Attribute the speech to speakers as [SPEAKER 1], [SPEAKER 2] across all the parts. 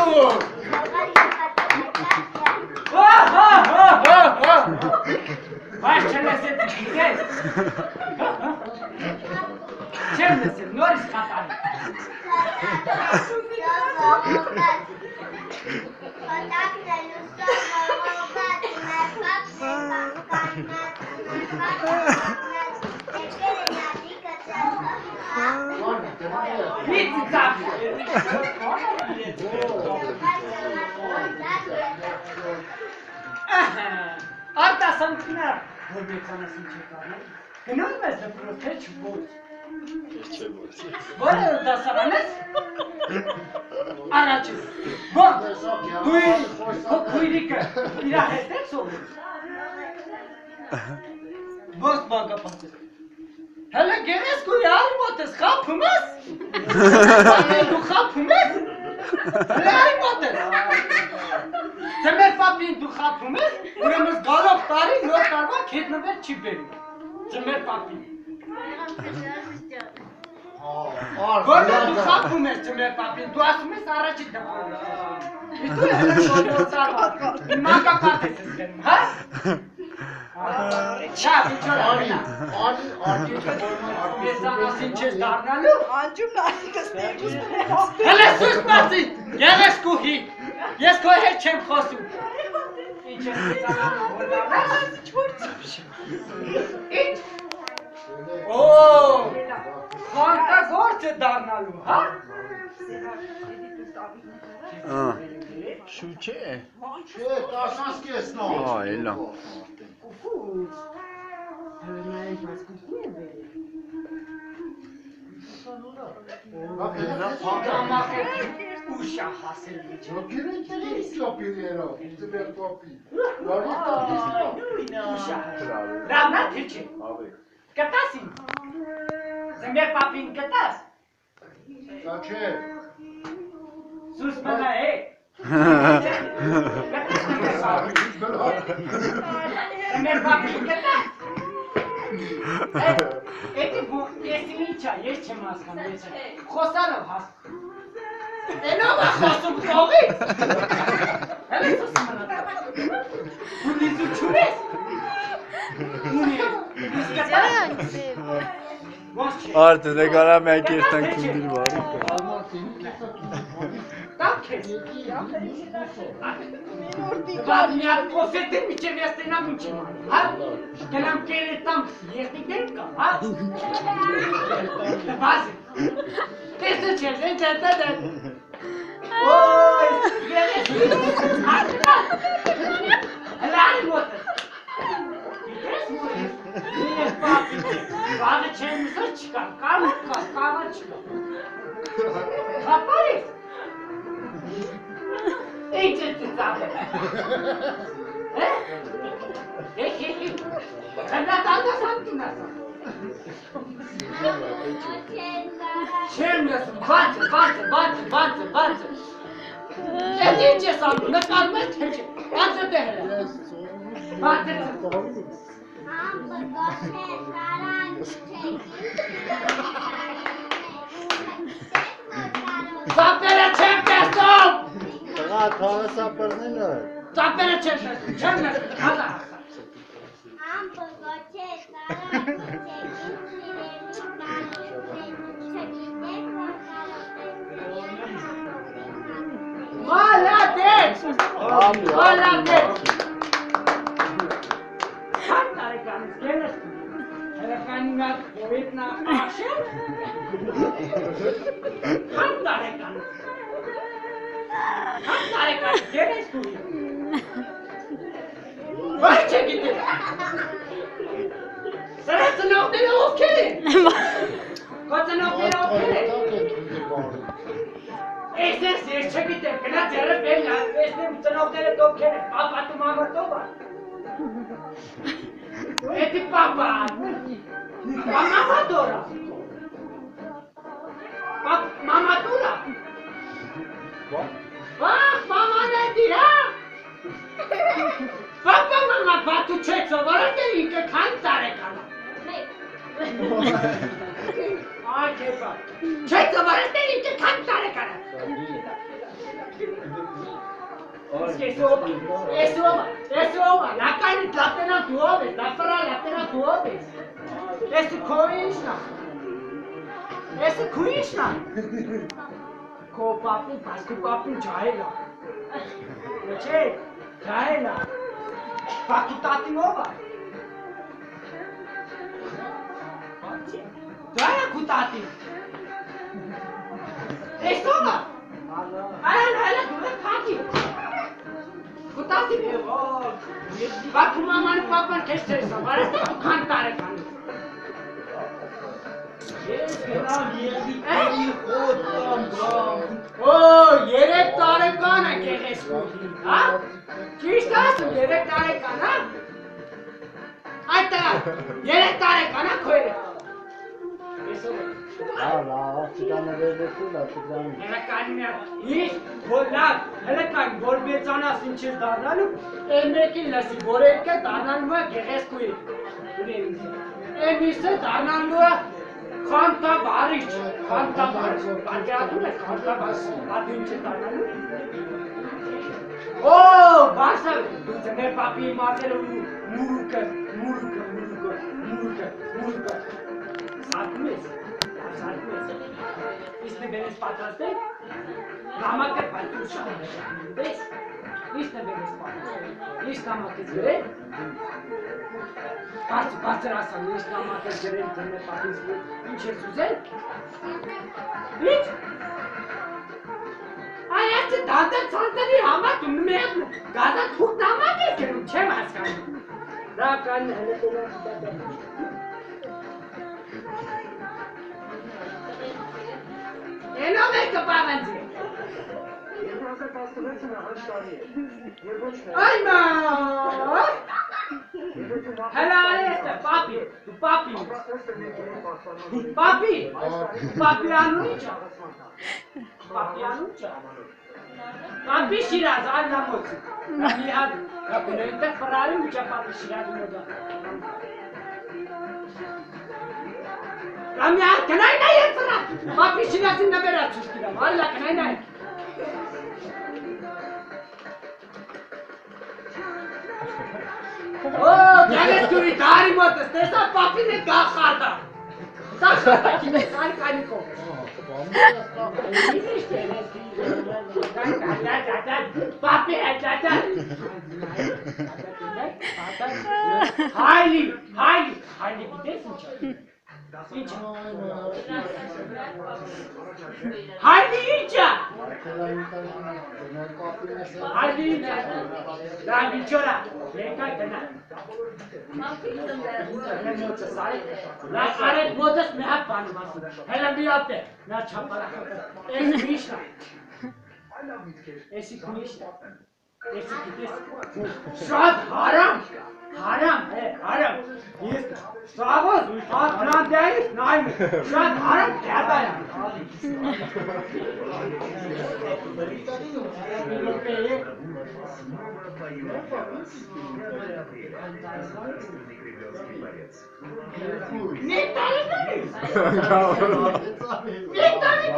[SPEAKER 1] Ալու։
[SPEAKER 2] Բայց չլեսել դիգես։ Չեմ լսել, նորից կատարի։ Պիցի ծապի։ Արտասանքիներ, որ մեծանասին չեք արնել, գնում ես դպրոց, թե չբոց։ Որը դասարան ես։ Առաջ ես։ Ո՞ր դու քույրիկը իրա հետ ես սովորում։ Ո՞ր բանկապատ ես։ Հələ գերեզգույի արի մոտ ես, խափում ես։ Դու խափում ես։ Հələ արի մոտ ես։ Թե մեր պապին դու խափում ես, ուրեմն գալով տարի նոր տարվա քետնվել չի բերում։ Թե մեր պապին։ Որտե դու խափում ես թե մեր պապին, դու ասում ես առաջի դպրոց։ Իսկ դու ես շոյով տարվա, մանկապատ ես գնում, հա? Շա, իչոր արինա։ Մեծանասին չես դառնալու։
[SPEAKER 3] Անջում նայքս ներգուս
[SPEAKER 2] Հələ սուս բացի, գեղեցկուհի, ես քո հետ չեմ խոսում։ Ինչ ես մեծանալու, որ դառնաս։ Ինչ։ Օ, խանտագործ է դառնալու, հա։
[SPEAKER 4] Շու չէ։
[SPEAKER 1] Չէ, տասնած կեսնա։
[SPEAKER 4] Էլա։
[SPEAKER 2] Կուկուց։ Հələ նայեք այս կուկու է բերի։ Դամակ է ուշա հասել միջը։
[SPEAKER 1] Գիրեքել ես լապիներով, ձմեր պապի։
[SPEAKER 2] Ուշա։ Ռավնա թե չէ։ Կտաս ինձ։ Ձմեր պապին կտաս։
[SPEAKER 1] Դա չէ։
[SPEAKER 2] Սուս մնա է։ Ձմեր պապին կտաս։ Էդի ես ինչա, ես չեմ հասկանում, ես խոսալով հասկանում։ Էնով է խոսում կողից։ Հələ սուս մնա։ Ու լիզություն ես։ Ունի ես։
[SPEAKER 4] Արդեն եկարա մենք երթանք քունդիր բարի։
[SPEAKER 2] Տակ ես։ Բար միատ կոսետին միջև ես տենամ ինչ եմ անում, հա։ Գնամ կերետամ եղնիկներ կամ, հա։ Բազի։ Տեսը չես, ենք հետդ են։ Ոյ, գերես։ Հələ արի մոտ ես։ Գիտես մոտ ես։ Ես պապի չեմ։ Բաղը չեմ մսր չկա, կարմը չկա։ Խապար ես։ Ինչ ես ծծաղել։ Հնատանդաս համտին ասան։ Չեմ լսում, բանցը։ Ես ինչ ես անում, նկարում ես թե չէ, բանցը դե հելը։ Բանցը Սապերը չեմ տեսնում։
[SPEAKER 1] Տղա, թողը սապերնեն է։
[SPEAKER 2] Սապերը չեմ տեսնում, չեմ լսում, հազա հասա։ Մալադեց։ Հատ տարեկանից գելես հերականինատ հովետնա աշել։ Հատ տարեկանից գելես կուի։ Վայ չէ գիտել։ Սրա ծնողները ովքեր են։ Քո ծնողները ովքեր են։ Ես չգիտեմ, գնա ձերը բել տեսնեմ ծնողները ովքեր են, պապատու մամրտով է։ Էդի պապան, մամատորա։ Մամատուրա։ Վախ, մաման էդի, հա։ Պապա մամա բատու չէ սովորել է ինքը քան տարեկան է։ Այ կեպա։ Չէ սովորել է ինքը քան տարեկան է։ Esova, la carne la tena tuove, la fra la tena tuove. Esse coisna. Esse coisna. Ko papi, pasku papi jaela. Oche, jaela. Pakutati nova. Jaela kutati. Esova. Ala, dure khati. Kutati ne ho. Bakuma man papa keste sabara to khanta re khan. Oh, yere tare kana keres kudi. Ha? Kistas yere tare kana? Aita, yere tare kana khoire.
[SPEAKER 1] Çiğdem'e verdirdiler, Çiğdem'e.
[SPEAKER 2] Hele kanine, hiç bollar, hele kan bol becana sinçiz darnalu, emeki lasi boreke darnalma geres kuyi. Emise darnalu, kanta bariş, bankatu ne kanta bas, badinçe darnalu. Oh, varsa, tujne papi mater muruka. Satmes. İşte benim patlattı. Ramak'ı patlatmışım. İşte benim patlattı. İşte Ramak'ı göre. Parçalasan işte Ramak'ı göre internet patlattı. İnşa güzel. Hiç. Ayakçı dandan santani ama tümüme gaza tuklamak istedim. Çemez kanka. Rakan hele hele. Eno me kapavanci. Ay ma! Hello, este papi, tu papi. Papi anuncia. Papi Shiraz, anlamot. Papi ad. Kapılarında Ferrari uça papi Shiraz moda. Ramya, kenay na ye Ferrari. Papi Shiraz'ın da beraber çıktılar. Valla kenay na. Oh, geles kuri dari motas. Tesa papi ne gakharda. Gakharda kime sari kaniko. Papi ajata. Hayli gidesin çay. Hiç. Hayli içe. Hayli içe. Daha biçora. Lekay tena. La aret modas me hap pani masu. Helam bir yaptı. Na çapara. Esi kunişta. Esi gides. Şad haram. Haram. Yes. Savos. Şad haram değil. Nein. Şad haram. Kerda ya. Ne tane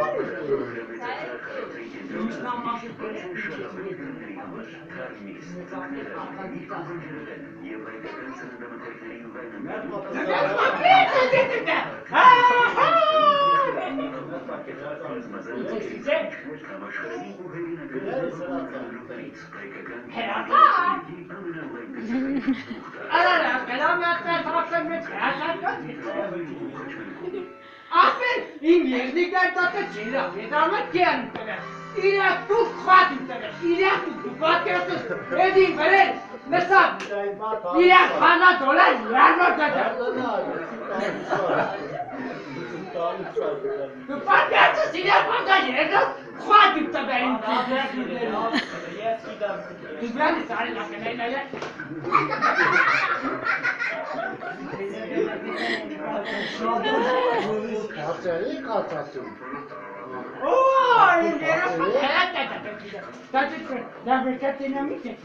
[SPEAKER 2] Aferin, İngilizlikler tatlı çiğla, yedamet gelmiş. İlla tut khatim tabe, illa tut bakıyorsun. Edin veren, mesela illa fazla dolar vermez zaten. Tu bakıyorsun, illa fazla yerde khatim tabe. Tu yani sarı lakene ne?
[SPEAKER 1] Kaçayı kaçatım.
[SPEAKER 2] Oh, era la verdad tenemos que.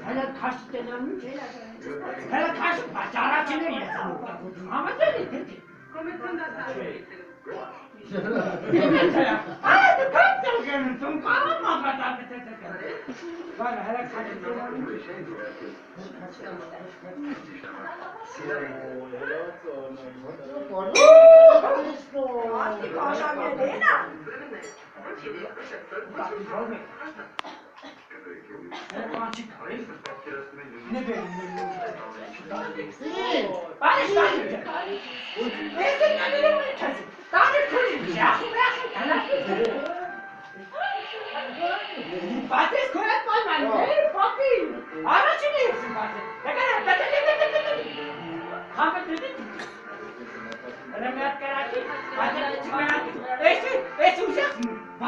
[SPEAKER 2] Hele kaç tenemiz? Hele kaç bacara çene yesin. Ama dedi. Ay, kaptan gelirsin, kalma kadar bitecek. Var, hele
[SPEAKER 3] Artık akşam yemeği ne?
[SPEAKER 2] Ne benim? Barış barış. Neyse ne bileyim mi kesin? Daha ne kırayım ya? Patates koy